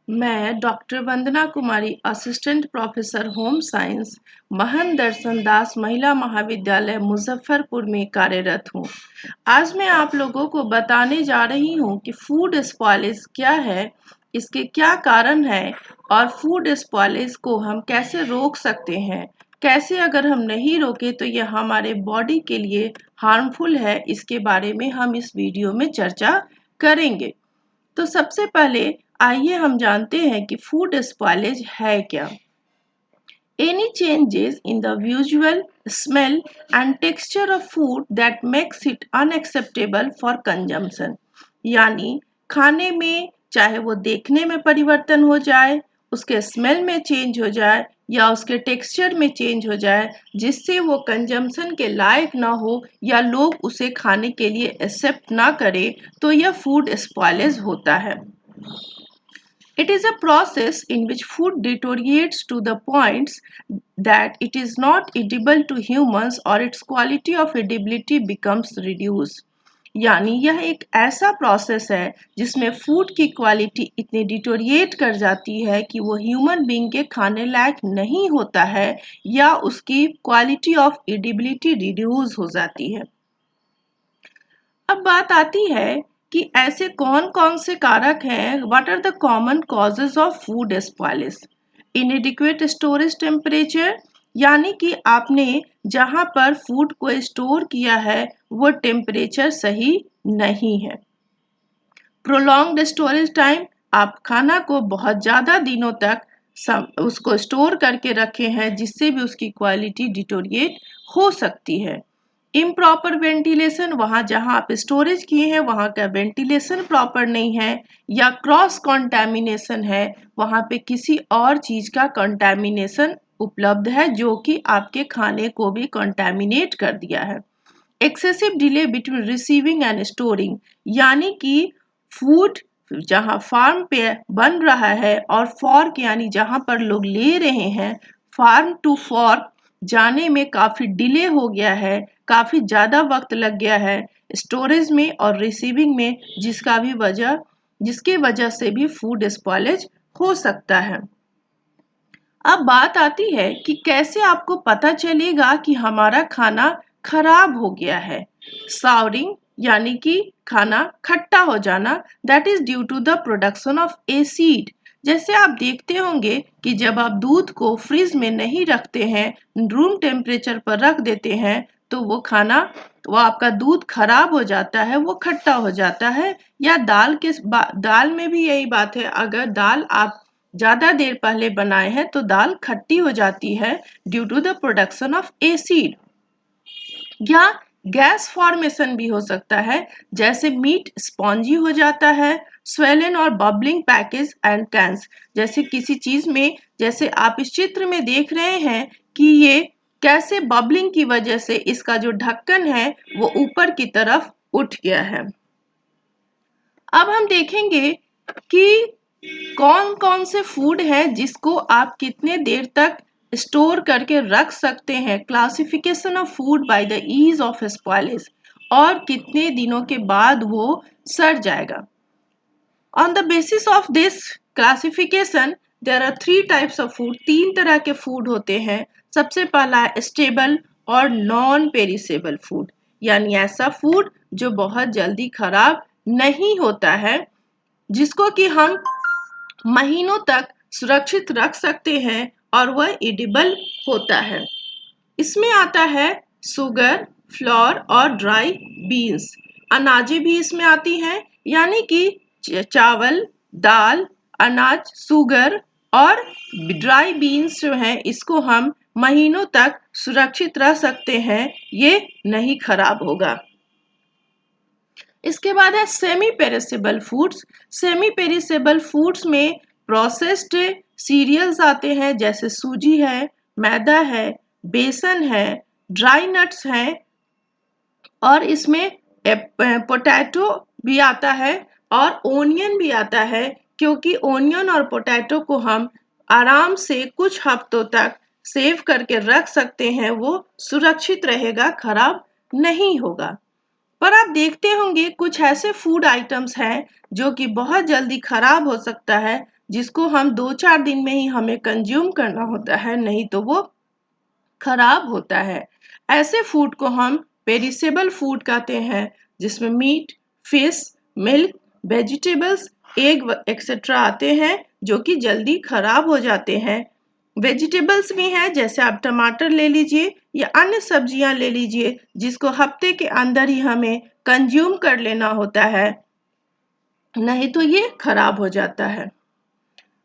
मैं doctor Vandana Kumari, assistant professor home science, महन दर्शन दास महिला महाविद्यालय मुजफ्फरपुर में कार्यरत हूँ। आज मैं आप लोगों को बताने जा रही हूँ कि फूड स्पॉइलेज क्या है, इसके क्या कारण है और फूड स्पॉइलेज को हम कैसे रोक सकते हैं। कैसे अगर हम नहीं रोके तो यह हमारे बॉडी के लिए हार्मफुल है, इसके बारे में हम इस वीडियो में चर्चा करेंगे। तो सबसे पहले आइए हम जानते हैं कि फूड स्पॉइलेज है क्या। Any changes in the visual, smell and texture of food that makes it unacceptable for consumption। यानी खाने में चाहे वो देखने में परिवर्तन हो जाए, उसके स्मेल में चेंज हो जाए या उसके टेक्सचर में चेंज हो जाए, जिससे वो कंजम्पशन के लायक ना हो या लोग उसे खाने के लिए एक्सेप्ट ना करें, तो यह फूड स्पॉइलेज होता है। It is a process in which food deteriorates to the points that it is not edible to humans or its quality of edibility becomes reduced। यानी यह एक ऐसा प्रोसेस है जिसमें फूड की क्वालिटी इतनी डिटोरिएट कर जाती है कि वो ह्यूमन बीइंग के खाने लायक नहीं होता है या उसकी क्वालिटी ऑफ एडिबिलिटी रिड्यूस हो जाती है। अब बात आती है कि ऐसे कौन कौन से कारक हैं। What are the common causes of food spoilage. Inadequate storage temperature, यानी कि आपने जहां पर फूड को स्टोर किया है वो टेम्परेचर सही नहीं है। प्रोलॉन्ग्ड स्टोरेज टाइम, आप खाना को बहुत ज़्यादा दिनों तक उसको स्टोर करके रखे हैं जिससे भी उसकी क्वालिटी डिटोरिएट हो सकती है। इम्प्रॉपर वेंटिलेशन, वहाँ जहाँ आप स्टोरेज किए हैं वहाँ का वेंटिलेशन प्रॉपर नहीं है, या क्रॉस कॉन्टैमिनेशन है, वहाँ पे किसी और चीज़ का कॉन्टैमिनेशन उपलब्ध है जो कि आपके खाने को भी कॉन्टैमिनेट कर दिया है। Excessive delay between receiving end storing, यानी कि फूड जहाँ फार्म पे बन रहा है और फॉर्क यानी जहाँ पर लोग ले रहे हैं, फार्म टू फॉर्क जाने में काफ़ी डिले हो गया है, काफ़ी ज़्यादा वक्त लग गया है स्टोरेज में और रिसीविंग में, जिसके वजह से भी फूड स्पॉइलेज हो सकता है। अब बात आती है कि कैसे आपको पता चलेगा कि हमारा खाना खराब हो गया है। साउरिंग, यानी कि खाना खट्टा हो जाना, that is due to the production of acid. जैसे आप देखते होंगे कि जब आप दूध को फ्रिज में नहीं रखते हैं, रूम टेम्परेचर पर रख देते हैं, तो वो आपका दूध खराब हो जाता है, वो खट्टा हो जाता है। या दाल में भी यही बात है, अगर दाल आप ज़्यादा देर पहले बनाए हैं तो दाल खट्टी हो जाती है due to the production of acid. या गैस फॉर्मेशन भी हो सकता है, जैसे मीट स्पॉन्जी हो जाता है। स्वेलन और बबलिंग पैकेज एंड कैंस, जैसे किसी चीज में, जैसे आप इस चित्र में देख रहे हैं कि ये कैसे बबलिंग की वजह से इसका जो ढक्कन है वो ऊपर की तरफ उठ गया है। अब हम देखेंगे कि कौन कौन से फूड है जिसको आप कितने देर तक स्टोर करके रख सकते हैं। Classification of food by the ease of spoilage, और कितने दिनों के बाद वो सड़ जाएगा। On the basis of this classification there are three types of food. तीन तरह के फूड होते हैं। सबसे पहला है स्टेबल और नॉन पेरिसेबल फूड, यानी ऐसा फूड जो बहुत जल्दी खराब नहीं होता है, जिसको कि हम महीनों तक सुरक्षित रख सकते हैं और वह एडिबल होता है। इसमें आता है शुगर, फ्लोर और ड्राई बीन्स। अनाजें भी इसमें आती हैं, यानी कि चावल, दाल, अनाज, शुगर और ड्राई बीन्स जो हैं, इसको हम महीनों तक सुरक्षित रख सकते हैं, ये नहीं खराब होगा। इसके बाद है semi perishable foods. Semi perishable foods में प्रोसेस्ड सीरियल्स आते हैं, जैसे सूजी है, मैदा है, बेसन है, ड्राई नट्स हैं, और इसमें पोटैटो भी आता है और ओनियन भी आता है, क्योंकि ओनियन और पोटैटो को हम आराम से कुछ हफ्तों तक सेव करके रख सकते हैं, वो सुरक्षित रहेगा, खराब नहीं होगा। पर आप देखते होंगे कुछ ऐसे फूड आइटम्स हैं जो कि बहुत जल्दी खराब हो सकता है, जिसको हम 2-4 दिन में ही हमें कंज्यूम करना होता है, नहीं तो वो खराब होता है। ऐसे फूड को हम पेरिसेबल फूड कहते हैं, जिसमें meat, fish, milk, vegetables, egg etcetera आते हैं जो कि जल्दी खराब हो जाते हैं। वेजिटेबल्स भी हैं, जैसे आप टमाटर ले लीजिए या अन्य सब्जियां ले लीजिए, जिसको हफ्ते के अंदर ही हमें कंज्यूम कर लेना होता है, नहीं तो ये खराब हो जाता है।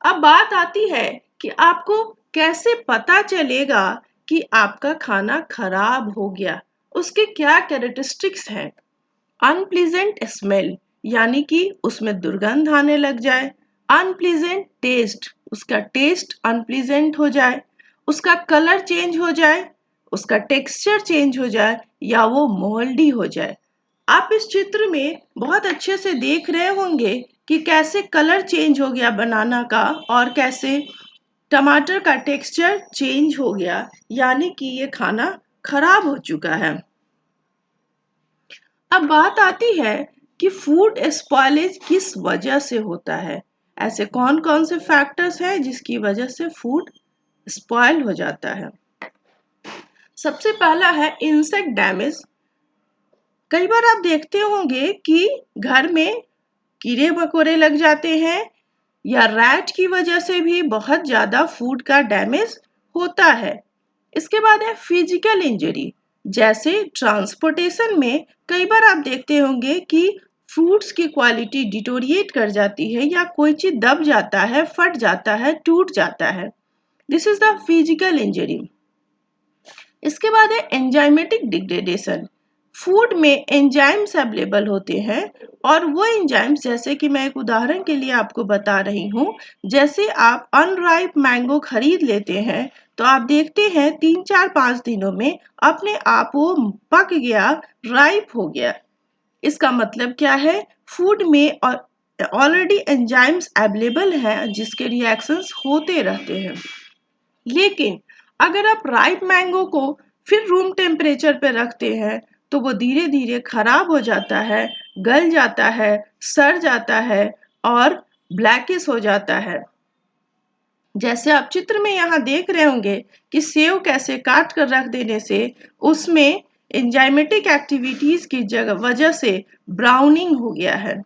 अब बात आती है कि आपको कैसे पता चलेगा कि आपका खाना खराब हो गया। उसके क्या कैरेक्टरिस्टिक्स हैं? अनप्लीजेंट स्मेल, यानी कि उसमें दुर्गंध आने लग जाए। अनप्लीजेंट टेस्ट, उसका टेस्ट अनप्लीजेंट हो जाए। उसका कलर चेंज हो जाए, उसका टेक्सचर चेंज हो जाए, या वो मोल्डी हो जाए। आप इस चित्र में बहुत अच्छे से देख रहे होंगे कि कैसे कलर चेंज हो गया बनाना का, और कैसे टमाटर का टेक्सचर चेंज हो गया, यानी कि ये खाना खराब हो चुका है। अब बात आती है कि फूड स्पॉइलेज किस वजह से होता है। ऐसे कौन कौन से फैक्टर्स हैं जिसकी वजह से फूड स्पॉइल हो जाता है। सबसे पहला है इंसेक्ट डैमेज। कई बार आप देखते होंगे कि घर में कीड़े मकोड़े लग जाते हैं, या रैट की वजह से भी बहुत ज्यादा फूड का डैमेज होता है। इसके बाद है फिजिकल इंजरी, जैसे ट्रांसपोर्टेशन में कई बार आप देखते होंगे कि फ्रूट्स की क्वालिटी डिटोरिएट कर जाती है, या कोई चीज दब जाता है, फट जाता है, टूट जाता है। This is the physical injury. इसके बाद है एंजाइमेटिक डिग्रेडेशन। फूड में एंजाइम्स अवेलेबल होते हैं, और वो एंजाइम्स, जैसे कि मैं एक उदाहरण के लिए आपको बता रही हूँ, जैसे आप अनराइप मैंगो खरीद लेते हैं, तो आप देखते हैं 3-4-5 दिनों में अपने आप वो पक गया, राइप हो गया। इसका मतलब क्या है? फूड में ऑलरेडी एंजाइम्स अवेलेबल हैं जिसके रिएक्शंस होते रहते हैं। लेकिन अगर आप राइप मैंगो को फिर रूम टेम्परेचर पे रखते हैं, तो वो धीरे धीरे खराब हो जाता है, गल जाता है, सड़ जाता है, और ब्लैकिश हो जाता है। जैसे आप चित्र में यहाँ देख रहे होंगे कि सेव कैसे काट कर रख देने से उसमें एंजाइमेटिक एक्टिविटीज की वजह से ब्राउनिंग हो गया है।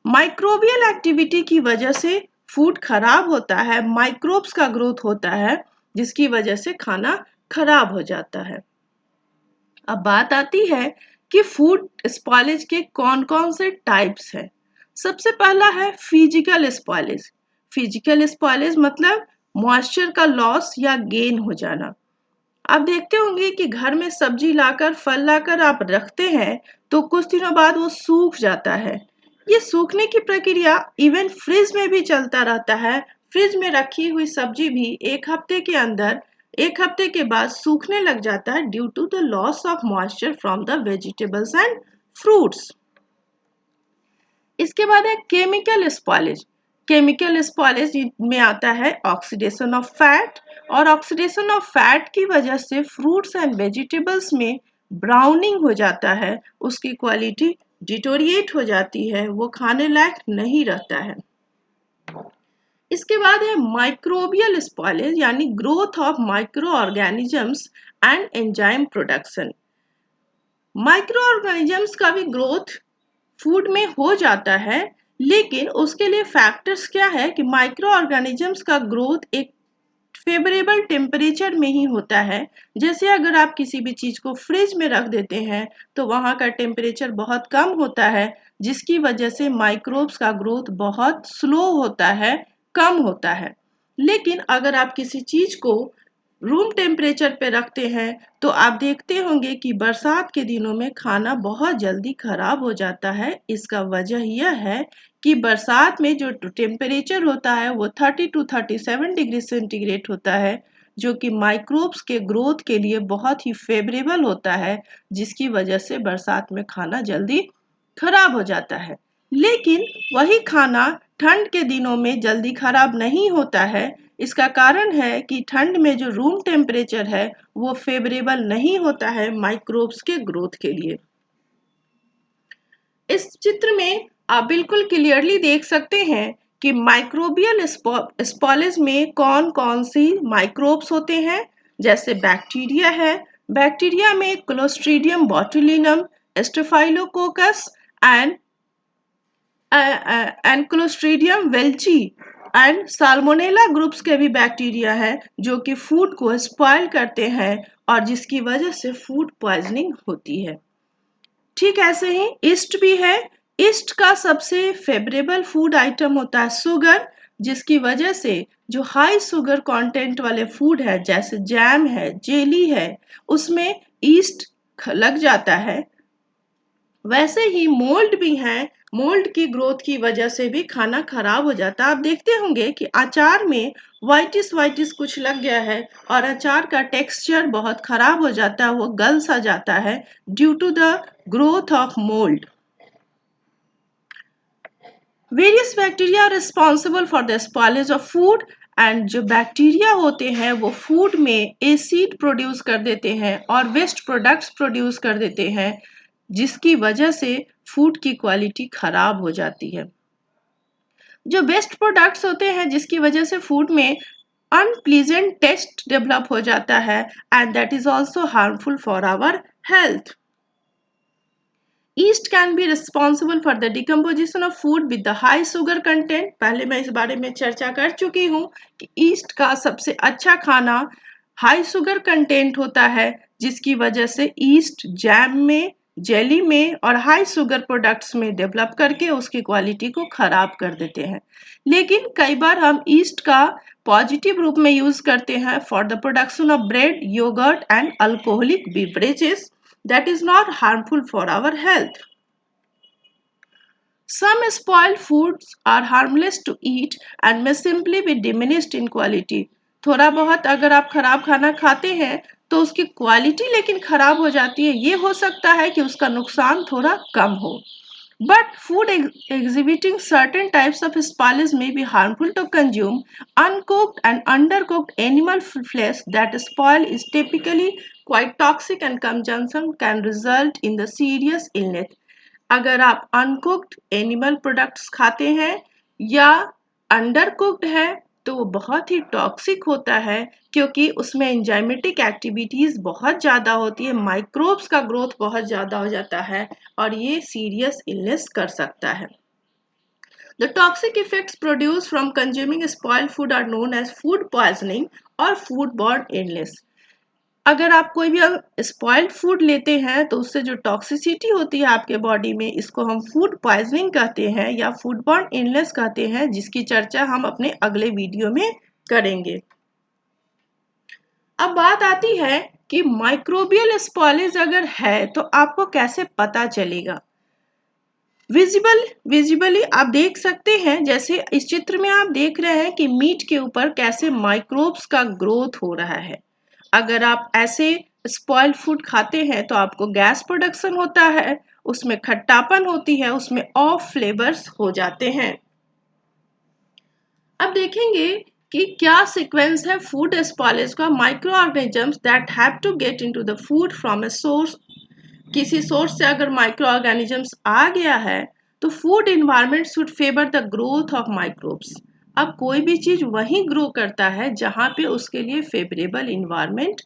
माइक्रोबियल एक्टिविटी की वजह से फूड खराब होता है, माइक्रोब्स का ग्रोथ होता है, जिसकी वजह से खाना खराब हो जाता है। अब बात आती है कि फूड स्पॉइलेज के कौन कौन से टाइप्स हैं। सबसे पहला है फिजिकल स्पॉइलेज। फिजिकल स्पॉइलेज मतलब मॉइस्चर का लॉस या गेन हो जाना। आप देखते होंगे कि घर में सब्जी लाकर, फल लाकर आप रखते हैं, तो कुछ दिनों बाद वो सूख जाता है। ये सूखने की प्रक्रिया इवन फ्रिज में भी चलता रहता है। फ्रिज में रखी हुई सब्जी भी एक हफ्ते के बाद सूखने लग जाता है, due to the loss of moisture from the vegetables and fruits. इसके बाद है केमिकल स्पॉइलेज। केमिकल स्पॉइलेज में आता है ऑक्सीडेशन ऑफ फैट, और ऑक्सीडेशन ऑफ फैट की वजह से फ्रूट्स एंड वेजिटेबल्स में ब्राउनिंग हो जाता है, उसकी क्वालिटी डिटोरिएट हो जाती है, वो खाने लायक नहीं रहता है। इसके बाद है माइक्रोबियल स्पॉइलेज, यानी growth of micro organisms and enzyme production. Micro organisms का भी ग्रोथ फूड में हो जाता है, लेकिन उसके लिए फैक्टर्स क्या है कि माइक्रो ऑर्गेनिजम्स का ग्रोथ एक फेवरेबल टेम्परेचर में ही होता है। जैसे अगर आप किसी भी चीज को फ्रिज में रख देते हैं, तो वहां का टेम्परेचर बहुत कम होता है, जिसकी वजह से माइक्रोब्स का ग्रोथ बहुत स्लो होता है, कम होता है। लेकिन अगर आप किसी चीज को रूम टेम्परेचर पे रखते हैं, तो आप देखते होंगे कि बरसात के दिनों में खाना बहुत जल्दी खराब हो जाता है। इसका वजह यह है कि बरसात में जो टेम्परेचर होता है वो 30 to 37 डिग्री सेंटीग्रेड होता है, जो कि माइक्रोब्स के ग्रोथ के लिए बहुत ही फेवरेबल होता है, जिसकी वजह से बरसात में खाना जल्दी खराब हो जाता है। लेकिन वही खाना ठंड के दिनों में जल्दी खराब नहीं होता है। इसका कारण है कि ठंड में जो रूम टेम्परेचर है वो फेवरेबल नहीं होता है माइक्रोब्स के ग्रोथ के लिए। इस चित्र में आप बिल्कुल क्लियरली देख सकते हैं कि माइक्रोबियल स्पॉलेज में कौन कौन सी माइक्रोब्स होते हैं। जैसे बैक्टीरिया है, बैक्टीरिया में Clostridium botulinum, Staphylococcus and Clostridium welchii and Salmonella groups के भी बैक्टीरिया है जो कि फूड को स्पॉइल करते हैं और जिसकी वजह से फूड पॉइजनिंग होती है। ठीक ऐसे ही ईस्ट भी है। ईस्ट का सबसे फेवरेबल फूड आइटम होता है शुगर, जिसकी वजह से जो हाई शुगर कंटेंट वाले फूड है जैसे जैम है, जेली है, उसमें ईस्ट लग जाता है। वैसे ही मोल्ड भी है, मोल्ड की ग्रोथ की वजह से भी खाना खराब हो जाता है। आप देखते होंगे कि अचार में वाइटिस वाइटिस कुछ लग गया है और अचार का टेक्सचर बहुत खराब हो जाता है, वो गल सा जाता है due to the growth of mould. Various bacteria are responsible for the spoilage of food and जो बैक्टीरिया होते हैं वो फूड में एसिड प्रोड्यूस कर देते हैं और वेस्ट प्रोडक्ट्स प्रोड्यूस कर देते हैं, जिसकी वजह से फूड की क्वालिटी खराब हो जाती है। जो वेस्ट प्रोडक्ट्स होते हैं जिसकी वजह से फूड में अनप्लीजेंट टेस्ट डेवलप हो जाता है and that is also harmful for our health. Yeast can be responsible for the decomposition of food with the high sugar content। पहले मैं इस बारे में चर्चा कर चुकी हूँ कि ईस्ट का सबसे अच्छा खाना हाई शुगर कंटेंट होता है, जिसकी वजह से ईस्ट जैम में, जेली में और हाई शुगर प्रोडक्ट्स में डेवलप करके उसकी क्वालिटी को खराब कर देते हैं। लेकिन कई बार हम ईस्ट का पॉजिटिव रूप में यूज करते हैं for the production of bread, yogurt and alcoholic beverages that is not harmful for our health. Some spoiled foods are harmless to eat and may simply be diminished in quality। थोड़ा बहुत अगर आप खराब खाना खाते हैं तो उसकी क्वालिटी लेकिन खराब हो जाती है। ये हो सकता है कि उसका नुकसान थोड़ा कम हो। But food exhibiting certain types of spoilage may be harmful to consume। Uncooked and undercooked animal flesh that spoil is typically quite toxic and consumption can result in the serious illness। अगर आप uncooked animal products खाते हैं या under cooked है तो वो बहुत ही toxic होता है, क्योंकि उसमें एंजाइमेटिक एक्टिविटीज बहुत ज़्यादा होती है, माइक्रोब्स का ग्रोथ बहुत ज़्यादा हो जाता है और ये सीरियस इलनेस कर सकता है। The toxic effects produced from consuming spoiled food are known as food poisoning or foodborne illness। अगर आप कोई भी स्पॉइल्ड फूड लेते हैं तो उससे जो टॉक्सिसिटी होती है आपके बॉडी में, इसको हम फूड पॉइजनिंग कहते हैं या फूडबॉर्न इलनेस कहते हैं, जिसकी चर्चा हम अपने अगले वीडियो में करेंगे। अब बात आती है कि माइक्रोबियल स्पॉइलेज अगर है तो आपको कैसे पता चलेगा। विजिबली आप देख सकते हैं, जैसे इस चित्र में आप देख रहे हैं कि मीट के ऊपर कैसे माइक्रोब्स का ग्रोथ हो रहा है। अगर आप ऐसे स्पॉइल्ड फूड खाते हैं तो आपको गैस प्रोडक्शन होता है, उसमें खट्टापन होती है, उसमें ऑफ फ्लेवर्स हो जाते हैं। अब देखेंगे कि क्या सीक्वेंस है फूड स्पॉइलेज का। Micro organisms that have to get into the food from a source. किसी सोर्स से अगर माइक्रो ऑर्गेनिजम्स आ गया है तो food environment should favour the growth of microbes. अब कोई भी चीज वहीं ग्रो करता है जहां पे उसके लिए फेवरेबल इन्वायरमेंट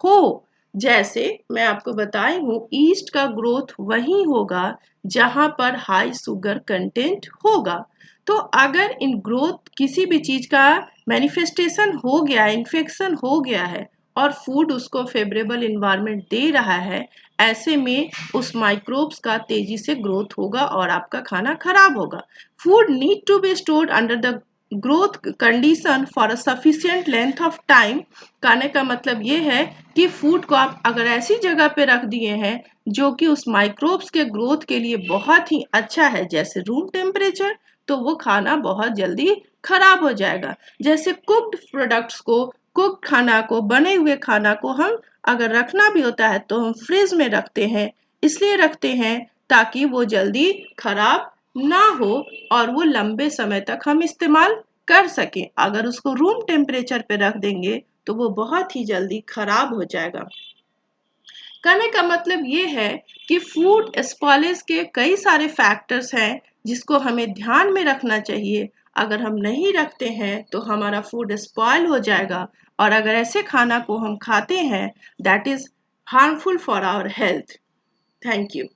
हो। जैसे मैं आपको बताई हूँ, ईस्ट का ग्रोथ वहीं होगा जहां पर हाई शुगर कंटेंट होगा। तो अगर इन ग्रोथ किसी भी चीज का मैनिफेस्टेशन हो गया, इन्फेक्शन हो गया है और फूड उसको फेवरेबल इन्वायरमेंट दे रहा है, ऐसे में उस माइक्रोब्स का तेजी से ग्रोथ होगा और आपका खाना खराब होगा। Food need to be stored under the growth condition for a sufficient length of time. कहने का मतलब ये है कि फूड को आप अगर ऐसी जगह पे रख दिए हैं जो कि उस माइक्रोब्स के ग्रोथ के लिए बहुत ही अच्छा है, जैसे रूम टेम्परेचर, तो वो खाना बहुत जल्दी खराब हो जाएगा। जैसे कुक्ड प्रोडक्ट्स को, कुक्ड खाना को, बने हुए खाना को हम अगर रखना भी होता है तो हम फ्रिज में रखते हैं। इसलिए रखते हैं ताकि वो जल्दी खराब ना हो और वो लंबे समय तक हम इस्तेमाल कर सकें। अगर उसको रूम टेम्परेचर पे रख देंगे तो वो बहुत ही जल्दी खराब हो जाएगा। कहने का मतलब ये है कि फूड स्पॉइलेज के कई सारे फैक्टर्स हैं जिसको हमें ध्यान में रखना चाहिए। अगर हम नहीं रखते हैं तो हमारा फूड स्पॉइल हो जाएगा और अगर ऐसे खाना को हम खाते हैं that is harmful for our health. Thank you.